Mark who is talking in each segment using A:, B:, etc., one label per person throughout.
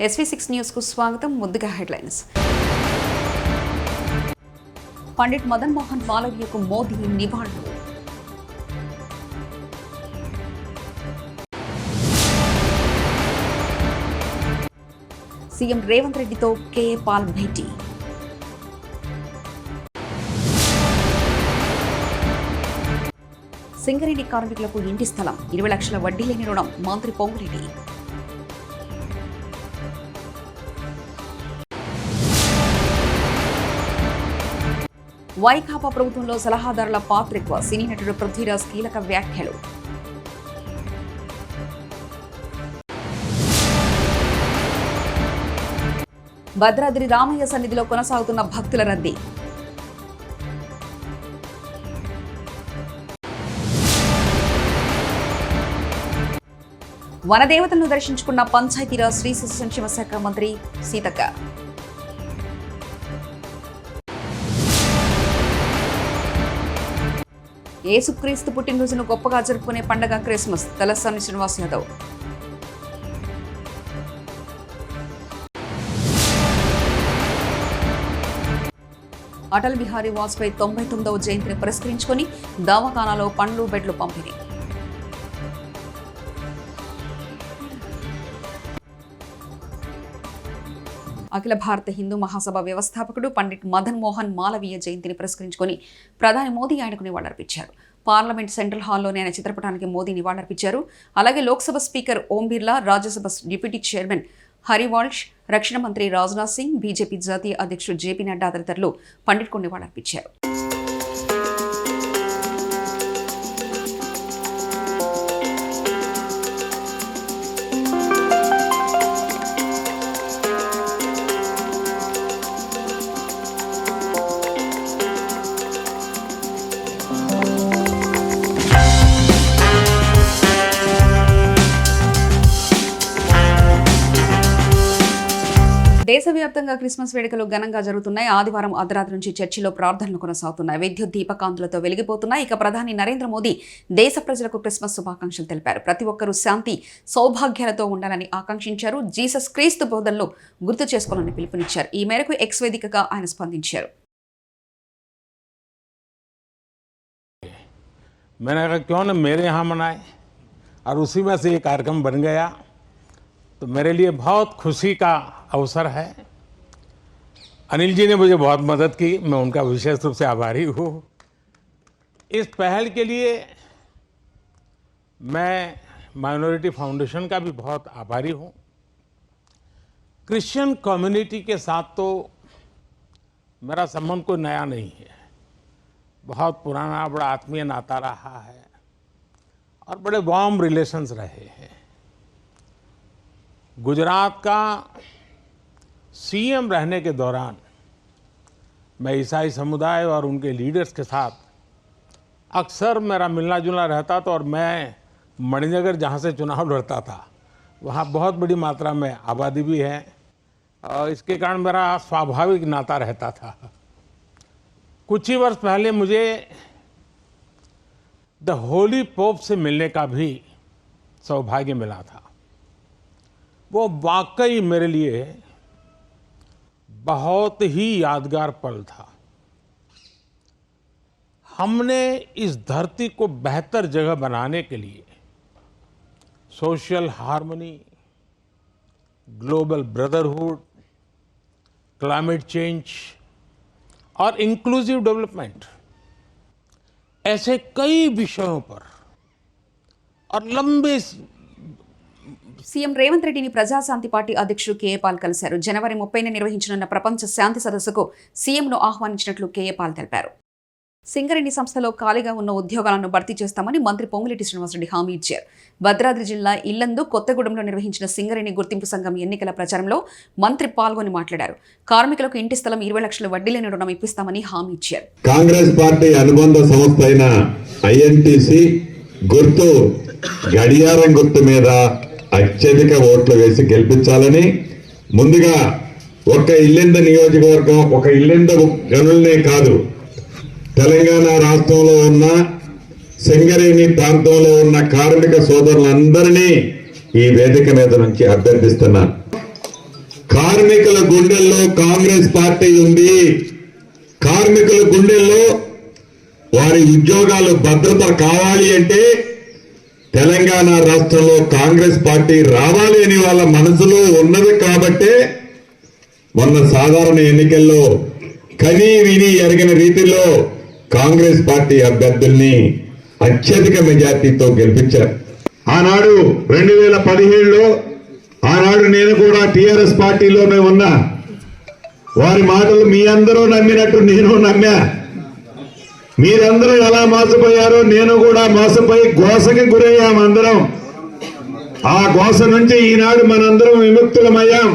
A: SV6 news కు స్వాగతం. ముందుగా హెడ్లైన్స్. పండిట్ మదన్ మోహన్ మాలవీయకు మోదీ నివాళులు. సీఎం రేవంత్ రెడ్డితో కేఏ పాల్ భేటీ. సింగరేణి కార్మికులకు ఇంటి స్థలం 20 లక్షల వడ్డీ లేని రుణం మంత్రి పొంగులేటి. వైకాపా ప్రభుత్వంలో సలహాదారుల పాత్ర ఎక్కువ, సినీ నటుడు పృథ్వీరాజ్ కీలక వ్యాఖ్యలు. భద్రాద్రి రామయ్య సన్నిధిలో కొనసాగుతున్న భక్తుల రద్దీ. వనదేవతలను దర్శించుకున్న పంచాయతీరాజ్ శ్రీ శిశు సంక్షేమ శాఖ మంత్రి సీతక్క. యేసుక్రీస్తు పుట్టినరోజును గొప్పగా జరుపుకునే పండగ క్రిస్మస్. తలసాని శ్రీనివాస్ యాదవ్. అటల్ బిహారీ వాజ్పేయి 99వ జయంతిని పురస్కరించుకుని దవాఖానాలో పండ్లు బెడ్లు పంపిణీ. అఖిల భారత హిందూ మహాసభ వ్యవస్థాపకుడు పండిట్ మదన్ మోహన్ మాలవీయ జయంతిని పురస్కరించుకుని ప్రధాని మోదీ ఆయనకు నివాళులర్పించారు. పార్లమెంట్ సెంట్రల్ హాల్లోని ఆయన చిత్రపటానికి మోదీ నివాళులర్పించారు. అలాగే Lok Sabha speaker Om Birla, Rajya Sabha deputy chairman హరివాల్ష్, రక్షణ మంత్రి రాజ్నాథ్ సింగ్, బీజేపీ జాతీయ అధ్యక్షుడు జేపీ నడ్డా తదితరులు పండిట్కు నివాళులర్పించారు. దేశవ్యాప్తంగా క్రిస్మస్ వేడుకలు ఘనంగా జరుగుతున్నాయి. ఆదివారం అర్ధరాత్రి నుంచి చర్చిలో ప్రార్థనలు కొనసాగుతున్నాయి. విద్యుత్ దీపకాంతులతో వెలిగిపోతున్నాయి. ఇక ప్రధాని నరేంద్ర మోదీ దేశ ప్రజలకు క్రిస్మస్ శుభాకాంక్షలు తెలిపారు. ప్రతి ఒక్కరూ శాంతి సౌభాగ్యాలతో ఉండాలని ఆకాంక్షించారు. జీసస్ క్రీస్తు బోధనలు గుర్తు చేసుకోవాలని పిలుపునిచ్చారు. ఈ మేరకు ఎక్స్ వేదికగా ఆయన స్పందించారు.
B: मैंने कहा क्यों न मेरे यहाँ मनाए और उसी में से ये कार्यक्रम बन गया, तो मेरे लिए बहुत खुशी का अवसर है। अनिल जी ने मुझे बहुत मदद की, मैं उनका विशेष रूप से आभारी हूँ। इस पहल के लिए मैं माइनॉरिटी फाउंडेशन का भी बहुत आभारी हूँ। क्रिश्चियन कम्युनिटी के साथ तो मेरा संबंध कोई नया नहीं है, बहुत पुराना बड़ा आत्मीय नाता रहा है और बड़े वार्म रिलेशंस रहे हैं। गुजरात का सीएम रहने के दौरान मैं ईसाई समुदाय और उनके लीडर्स के साथ अक्सर मेरा मिलना जुलना रहता था और मैं मणिनगर जहाँ से चुनाव लड़ता था वहाँ बहुत बड़ी मात्रा में आबादी भी है और इसके कारण मेरा स्वाभाविक नाता रहता था। कुछ ही वर्ष पहले मुझे द होली पोप से मिलने का भी सौभाग्य मिला था। वो वाकई मेरे लिए बहुत ही यादगार पल था। हमने इस धरती को बेहतर जगह बनाने के लिए social harmony, global brotherhood, climate change और इंक्लूसिव डेवलपमेंट ऐसे कई विषयों पर और लंबे
A: సీఎం రేవంత్ రెడ్డిని ప్రజాశాంతి పార్టీ అధ్యక్షుడు కేఏ పాల్ కలిశారు. జనవరి 30న నిర్వహించనున్న ప్రపంచ శాంతి సదస్సుకు సీఎంను ఆహ్వానించినట్లు కేఏ పాల్ తెలిపారు. సింగరేణి సంస్థలో ఖాళీగా ఉన్న ఉద్యోగాలను భర్తీ చేస్తామని మంత్రి పొంగులేటి శ్రీనివాసరెడ్డి హామీ ఇచ్చారు. భద్రాద్రి జిల్లా ఇల్లందు కొత్తగూడెంలో నిర్వహించిన సింగరేణి గుర్తింపు సంఘం ఎన్నికల ప్రచారంలో మంత్రి పాల్గొని మాట్లాడారు. కార్మికులకు ఇంటి స్థలం 20 లక్షల వడ్డీ లేని రుణం ఇప్పిస్తామని హామీ ఇచ్చారు.
C: కాంగ్రెస్ పార్టీ అనుబంధ సంస్థ అయిన ఐఎన్టీసీ గుర్తు గడియారం గుర్తు మీద అత్యధిక ఓట్లు వేసి గెలిపించాలని ముందుగా ఒక ఇల్లెంద నియోజకవర్గం, ఒక ఇల్లెంద గనులనే కాదు, తెలంగాణ రాష్ట్రంలో ఉన్న సింగరేణి ప్రాంతంలో ఉన్న కార్మిక సోదరులందరినీ ఈ వేదిక మీద నుంచి అభ్యర్థిస్తున్నాను. కార్మికుల గుండెల్లో కాంగ్రెస్ పార్టీ ఉంది. కార్మికుల గుండెల్లో వారి ఉద్యోగాలు భద్రత కావాలి అంటే తెలంగాణ రాష్ట్రంలో కాంగ్రెస్ పార్టీ రావాలి అని వాళ్ళ మనసులో ఉన్నది కాబట్టే మొన్న సాధారణ ఎన్నికల్లో కనీ విని ఎరగిన రీతిలో కాంగ్రెస్ పార్టీ అభ్యర్థుల్ని అత్యధిక మెజార్టీతో గెలిపించారు. ఆనాడు 2017లో ఆనాడు నేను కూడా టిఆర్ఎస్ పార్టీలోనే ఉన్నా. వారి మాటలు మీ అందరూ నమ్మినట్టు నేను నమ్మా. మీరందరూ ఎలా మోసపోయారో నేను కూడా మోసపోయి గోసకి గురయ్యాం అందరం. ఆ గోస నుంచి ఈనాడు మనందరం విముక్తులమయ్యాం.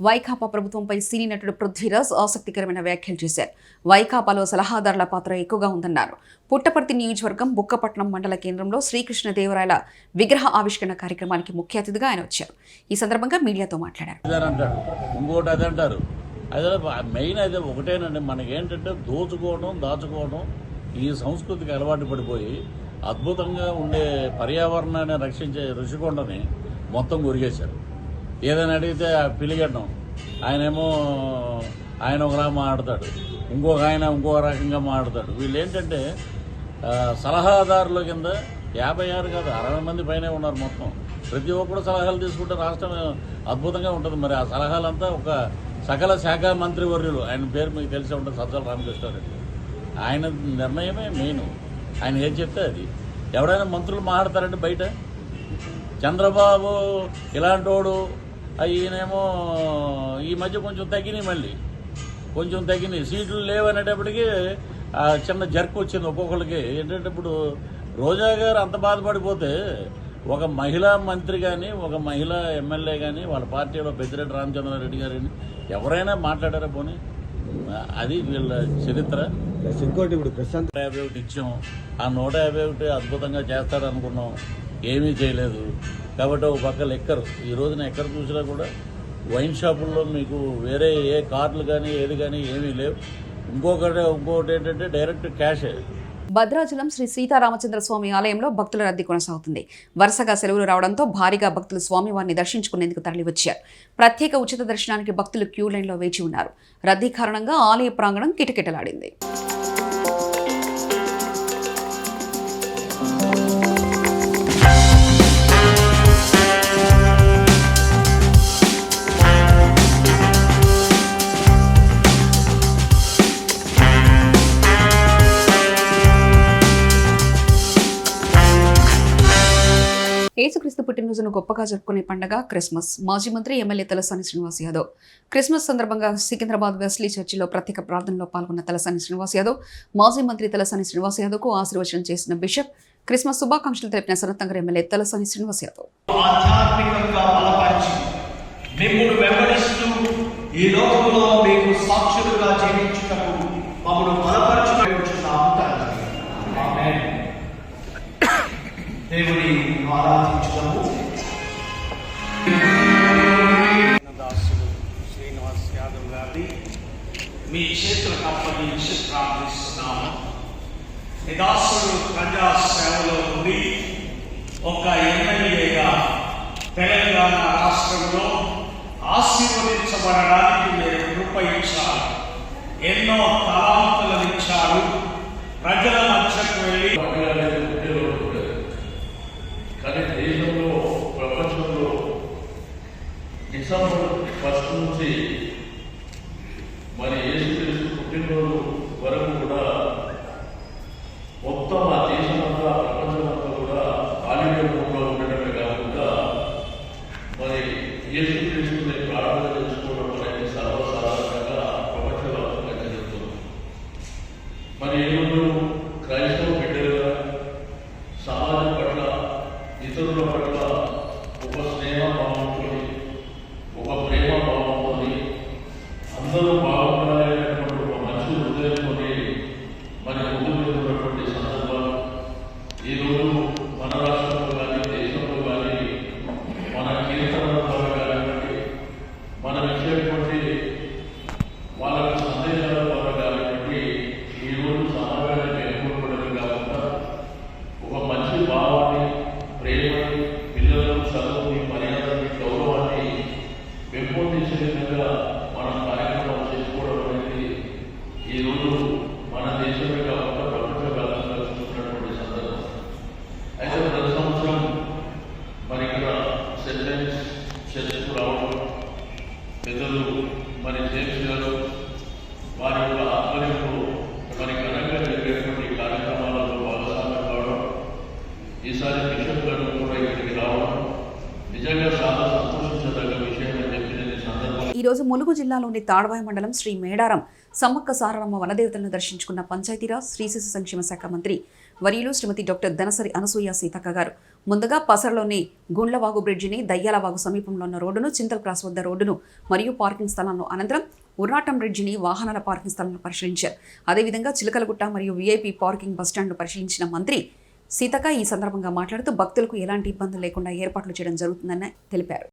A: వైకాపా ప్రభుత్వంపై సినీ నటుడు పృథ్వీరాజ్ ఆసక్తికరమైన వ్యాఖ్యలు చేశారు. వైకాపాలో సలహాదారుల పాత్ర ఎక్కువగా ఉందన్నారు. పుట్టపర్తి నియోజకవర్గం బుక్కపట్నం మండల కేంద్రంలో శ్రీకృష్ణదేవరాయల విగ్రహ ఆవిష్కరణ కార్యక్రమానికి ముఖ్య అతిథిగా ఆయన వచ్చారు. ఈ సందర్భంగా మీడియాతో మాట్లాడారు.
D: ఇంకోటి అదంటారు, అదే మెయిన్ అయితే ఒకటేనండి, మనకేంటంటే దోచుకోవడం దాచుకోవడం ఈ సంస్కృతికి అలవాటు పడిపోయి అద్భుతంగా ఉండే పర్యావరణాన్ని రక్షించే ఋషికొండని మొత్తం గురిగేశారు. ఏదైనా అడిగితే పిలిగడ్డం, ఆయన ఒకలా మాట్లాడతాడు, ఇంకొక ఆయన ఇంకో రకంగా మాట్లాడతాడు. వీళ్ళు ఏంటంటే సలహాదారుల కింద 56 కాదు 60 మంది పైనే ఉన్నారు మొత్తం. ప్రతి ఒక్కరు సలహాలు తీసుకుంటే రాష్ట్రం అద్భుతంగా ఉంటుంది. మరి ఆ సలహాలంతా ఒక సకల శాఖ మంత్రివర్యులు, ఆయన పేరు మీకు తెలిసి ఉంటుంది, సజ్జల రామకృష్ణారెడ్డి. ఆయన నిర్ణయమే మెయిన్. ఆయన ఏం చెప్తే అది. ఎవరైనా మంత్రులు మాట్లాడతారంటే బయట చంద్రబాబు ఇలాంటి వాడు, ఈయనేమో ఈ మధ్య కొంచెం తగ్గినాయి, మళ్ళీ కొంచెం తగ్గినాయి సీట్లు లేవనేటప్పటికీ చిన్న జర్క్ వచ్చింది ఒక్కొక్కరికి. ఏంటంటే ఇప్పుడు రోజా గారు అంత బాధపడిపోతే ఒక మహిళా మంత్రి కానీ ఒక మహిళా ఎమ్మెల్యే కానీ వాళ్ళ పార్టీలో పెద్దిరెడ్డి రామచంద్రారెడ్డి గారిని ఎవరైనా మాట్లాడారా పోనీ? అది వీళ్ళ చరిత్ర.
E: ఇంకోటి ఇప్పుడు
D: 151 ఇచ్చాం, ఆ 151 అద్భుతంగా చేస్తాడనుకున్నాం, ఏమీ చేయలేదు. కాబట్టి ఒక పక్క లెక్కరు. ఈ రోజున ఎక్కడ చూసినా కూడా వైన్ షాపుల్లో మీకు వేరే ఏ కార్లు కానీ ఏది కానీ ఏమీ లేవు. ఇంకొకటి ఏంటంటే డైరెక్ట్ క్యాషే.
A: భద్రాచలం శ్రీ సీతారామచంద్ర స్వామి ఆలయంలో భక్తుల రద్దీ కొనసాగుతుంది. వరుసగా సెలవులు రావడంతో భారీగా భక్తులు స్వామివారిని దర్శించుకునేందుకు తరలివచ్చారు. ప్రత్యేక ఉచిత దర్శనానికి భక్తులు క్యూ లైన్లో వేచి ఉన్నారు. రద్దీ కారణంగా ఆలయ ప్రాంగణం కిటకిటలాడింది. యేసుక్రీస్తు పుట్టినరోజును గొప్పగా జరుపుకునే పండుగ క్రిస్మస్. మాజీ మంత్రి ఎమ్మెల్యే తలసాని శ్రీనివాస్ యాదవ్ క్రిస్మస్ సందర్భంగా సికింద్రాబాద్ వెస్లీ చర్చిలో ప్రత్యేక ప్రార్థనలో పాల్గొన్న తలసాని శ్రీనివాస్ యాదవ్ మాజీ మంత్రి తలసాని శ్రీనివాస్ యాదవ్కు ఆశీర్వచనం చేసిన బిషప్ క్రిస్మస్ శుభాకాంక్షలు తెలిపిన సనత్నగర్ ఎమ్మెల్యే తలసాని శ్రీనివాస్ యాదవ్.
F: ఆధ్యాత్మికంగా బలపరిచి మిమ్మును వెంబడిస్తూ ఈ లోకంలో మీకు సాక్షులుగా జీవించుటకు మమ్మను బలపరచుచున్నాము తండ్రి. ఆమేన్. దేవుని ఆరాధించుటకు
G: దాసుడు శ్రీనివాస్ యాదవ్ గారి మీ చేతులకు అప్పగించి ప్రార్థిస్తున్నాము. ఈ దాసుడు ప్రజా సేవలో ఉండి ఒక ఎమ్మెల్యేగా తెలంగాణ రాష్ట్రంలో ఆశీర్వదించబడడానికి మీరు కృప ఇచ్చారు. ఎన్నో తలాంతులను ఇచ్చారు. ప్రజల మధ్యకు వెళ్ళి
H: కానీ దేశంలో ప్రపంచంలో డిసెంబర్ 1 నుంచి మరి యేసుక్రీస్తు పుట్టినరోజు వరకు కూడా మొత్తం ఆ దేశమంతా ప్రపంచమంతా కూడా హాలిడే మూడ్లో ఉండటమే కాకుండా మరి యేసుక్రీస్తుని ప్రార్థన చేసుకోవడం అనేది సర్వసాధారణంగా ప్రపంచవ్యాప్తంగా జరుగుతుంది. మరి ఈరోజు క్రైస్తవ బిడ్డలుగా సమాజం పట్ల ఇతరుల పట్ల ఒక స్నేహ భావంతో ఒక ప్రేమ భావంతో అందరూ బాగుండాలనేటువంటి ఒక మంచి హృదయంతో మరి ముందుకు వెళ్తున్నటువంటి సందర్భాలు ఈరోజు మన రాష్ట్రంలో కానీ దేశంలో కానీ మన కీర్తనల ద్వారా కానివ్వండి మనం ఇచ్చేటువంటి చేసే విధంగా మనం కార్యక్రమాలు చేసుకోవడం అనేది ఈరోజు మన దేశమే కాకుండా ప్రపంచవ్యాప్తంగా చూస్తున్నటువంటి సందర్భం. అయితే ప్రతి సంవత్సరం మరి ఇక్కడ సెంటెన్స్ చర్చకు రావడం, పెద్దలు మరి జేమ్స్ గారు వారి యొక్క ఆధ్వర్యంలో మరి ఘనంగా జరిగేటువంటి కార్యక్రమాలలో భాగస్వామ్యం కావడం, ఈసారి బిషప్ గారు కూడా ఇక్కడికి రావడం నిజంగా చాలా సంతోషించదగ్గ విషయం అని చెప్పి నేను ఈ సందర్భంగా.
A: ఈ రోజు ములుగు జిల్లాలోని తాడవాయి మండలం శ్రీ మేడారం సమ్మక్క సారలమ్మ వనదేవతలను దర్శించుకున్న పంచాయతీరాజ్ శ్రీ శిశు సంక్షేమ శాఖ మంత్రి వర్యులు శ్రీమతి డాక్టర్ ధనసరి అనసూయ సీతక్క గారు ముందుగా పసరలోని గుండ్లవాగు బ్రిడ్జిని, దయ్యాలవాగు సమీపంలో ఉన్న రోడ్డును, చింతల్ క్రాస్ వద్ద రోడ్డును మరియు పార్కింగ్ స్థలాలను, అనంతరం ఉర్రాటం బ్రిడ్జిని, వాహనాల పార్కింగ్ స్థలాలను పరిశీలించారు. అదేవిధంగా చిలకలగుట్ట మరియు వీఐపీ పార్కింగ్ బస్టాండ్ను పరిశీలించిన మంత్రి సీతక్క ఈ సందర్భంగా మాట్లాడుతూ భక్తులకు ఎలాంటి ఇబ్బందులు లేకుండా ఏర్పాట్లు చేయడం జరుగుతుందని తెలిపారు.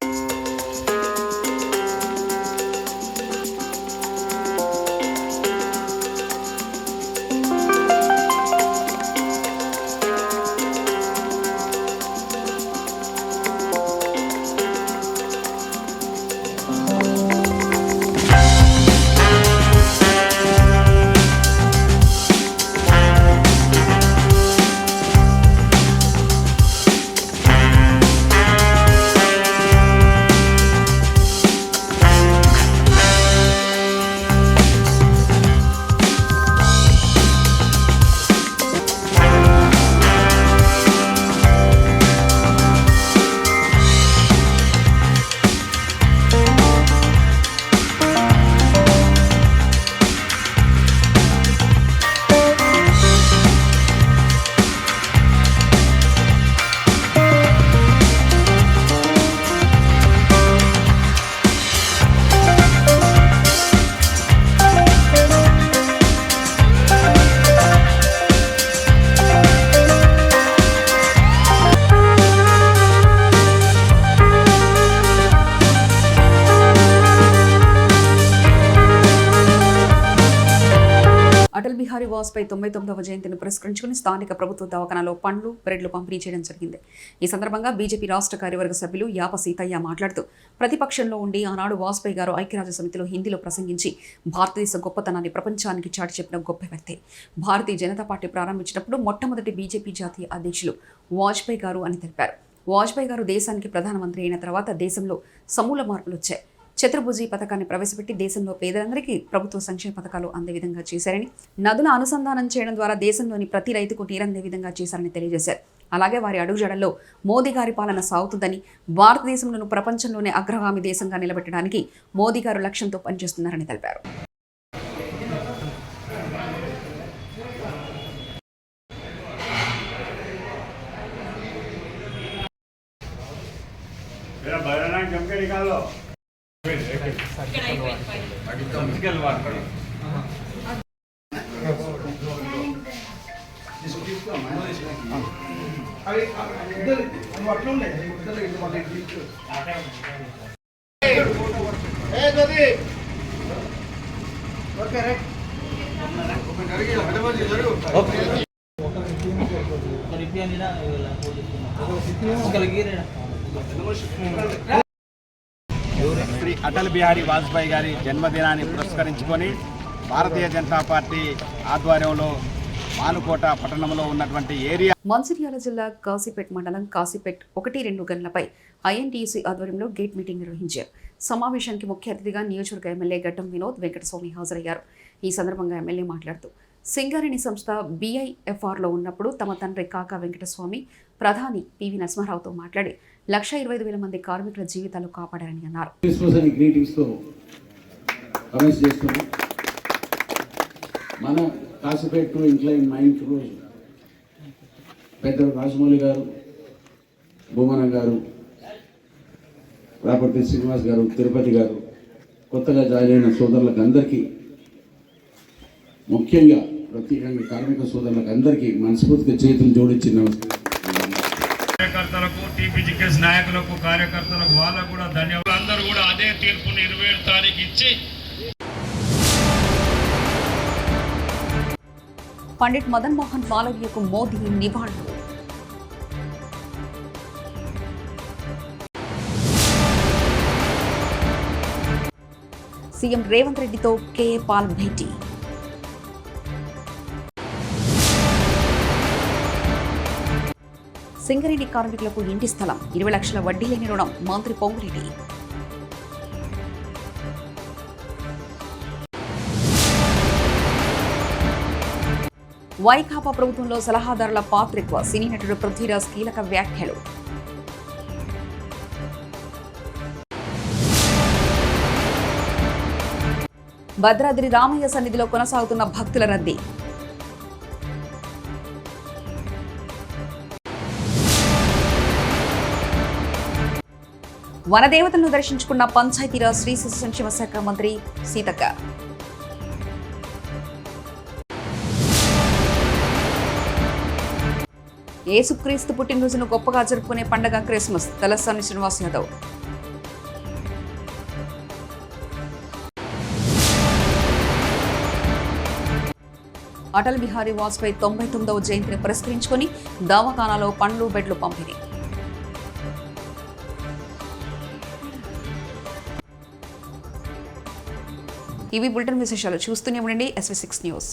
A: అటల్ బిహారీ వాజ్పేయి 99వ జయంతిని పురస్కరించుకుని స్థానిక ప్రభుత్వ దవాఖానలో పండ్లు, బ్రెడ్లు పంపిణీ చేయడం జరిగింది. ఈ సందర్భంగా బీజేపీ రాష్ట్ర కార్యవర్గ సభ్యులు యాప సీతయ్య మాట్లాడుతూ ప్రతిపక్షంలో ఉండి ఆనాడు వాజ్పేయి గారు ఐక్యరాజ్య సమితిలో హిందీలో ప్రసంగించి భారతదేశ గొప్పతనాన్ని ప్రపంచానికి చాటి చెప్పిన గొప్ప వ్యక్తి. భారతీయ జనతా పార్టీ ప్రారంభించినప్పుడు మొట్టమొదటి బీజేపీ జాతీయ అధ్యక్షులు వాజ్పేయి గారు అని తెలిపారు. వాజ్పేయి గారు దేశానికి ప్రధానమంత్రి అయిన తర్వాత దేశంలో సమూల మార్పులు వచ్చాయి. చతుర్భుజి పథకాన్ని ప్రవేశపెట్టి దేశంలో పేదలందరికీ ప్రభుత్వ సంక్షేమ పథకాలు అందే విధంగా చేశారని, నదుల అనుసంధానం చేయడం ద్వారా దేశంలోని ప్రతి రైతుకు నీరందే విధంగా చేశారని తెలియజేశారు. అలాగే వారి అడుగుజాడల్లో మోదీ గారి పాలన సాగుతుందని, భారతదేశంలోను ప్రపంచంలోనే అగ్రగామి దేశంగా నిలబెట్టడానికి మోదీ గారు లక్ష్యంతో పనిచేస్తున్నారని తెలిపారు.
E: శ్రీ అటల్ బిహారీ వాజ్పేయి గారి జన్మదినాన్ని పురస్కరించుకొని భారతీయ జనతా పార్టీ ఆధ్వర్యంలో మానుకోట పట్టణంలో ఉన్నటువంటి ఏరియా
A: మంచిర్యాల జిల్లా కాశీపేట్ మండలం కాశీపేట్ 1-2 గన్లపై ఐఎన్టీయూసీ ఆధ్వర్యంలో గేట్ మీటింగ్ నిర్వహించారు. సమావేశానికి ముఖ్య అతిథిగా నియోజకవర్గ ఎమ్మెల్యే గడ్డం వినోద్ వెంకటస్వామి హాజరయ్యారు. ఈ సందర్భంగా ఎమ్మెల్యే మాట్లాడుతూ సింగరేణి సంస్థ BIFRలో ఉన్నప్పుడు తమ తండ్రి కాకా వెంకటస్వామి ప్రధాని పివి నరసింహారావుతో మాట్లాడి 1,25,000 మంది కార్మికుల జీవితాలు కాపాడారని అన్నారు.
I: మన కాశీపేట టు ఇంక్లైన్ మైన్స్ రోజు పెద్ద రాజమౌళి గారు, భూమన గారు, రాపర్తి శ్రీనివాస్ గారు, తిరుపతి గారు, కొత్తగా జాయిన్ అయిన సోదరులకు అందరికీ, ముఖ్యంగా ప్రత్యేకంగా కార్మిక సోదరులకు అందరికీ మనస్ఫూర్తిగా చేతులు జోడించి
G: కార్యకర్తలకు, టీపీజీకేఎస్ నాయకులకు, కార్యకర్తలకు వాళ్ళకు కూడా ధన్యవాదాలు. అందరూ కూడా అదే తీర్పుని 27 తారీఖు ఇచ్చి
A: పండిట్ మదన్ మోహన్ మాలవీయకు మోదీ నివాళులు. సీఎం రేవంత్ రెడ్డితో కేఏ పాల్ భేటీ. సింగరేణి కార్మికులకు ఇంటి స్థలం, 20 లక్షల వడ్డీ లేని రుణం మంత్రి పొంగులేటి. వైకాపా ప్రభుత్వంలో సలహాదారుల పాత్ర ఎక్కువ, సినీ నటుడు పృథ్వీరాజ్ కీలక వ్యాఖ్యలు. భద్రాద్రి రామయ్య సన్నిధిలో కొనసాగుతున్న భక్తుల రద్దీ. వనదేవతలను దర్శించుకున్న పంచాయతీరాజ్ శ్రీ శిశు సంక్షేమ శాఖ మంత్రి సీతక్క. యేసుక్రీస్తు పుట్టినరోజును గొప్పగా జరుపుకునే పండగ క్రిస్మస్, తలసాని శ్రీనివాస్ యాదవ్. అటల్ బిహారీ వాజ్పేయి 99వ జయంతిని పురస్కరించుకొని దవాఖానాలో పండ్లు బెడ్లు పంపిణీ. ఇవి బులెటిన్ విశేషాలు. చూస్తూనే ఉండండి SV6 న్యూస్.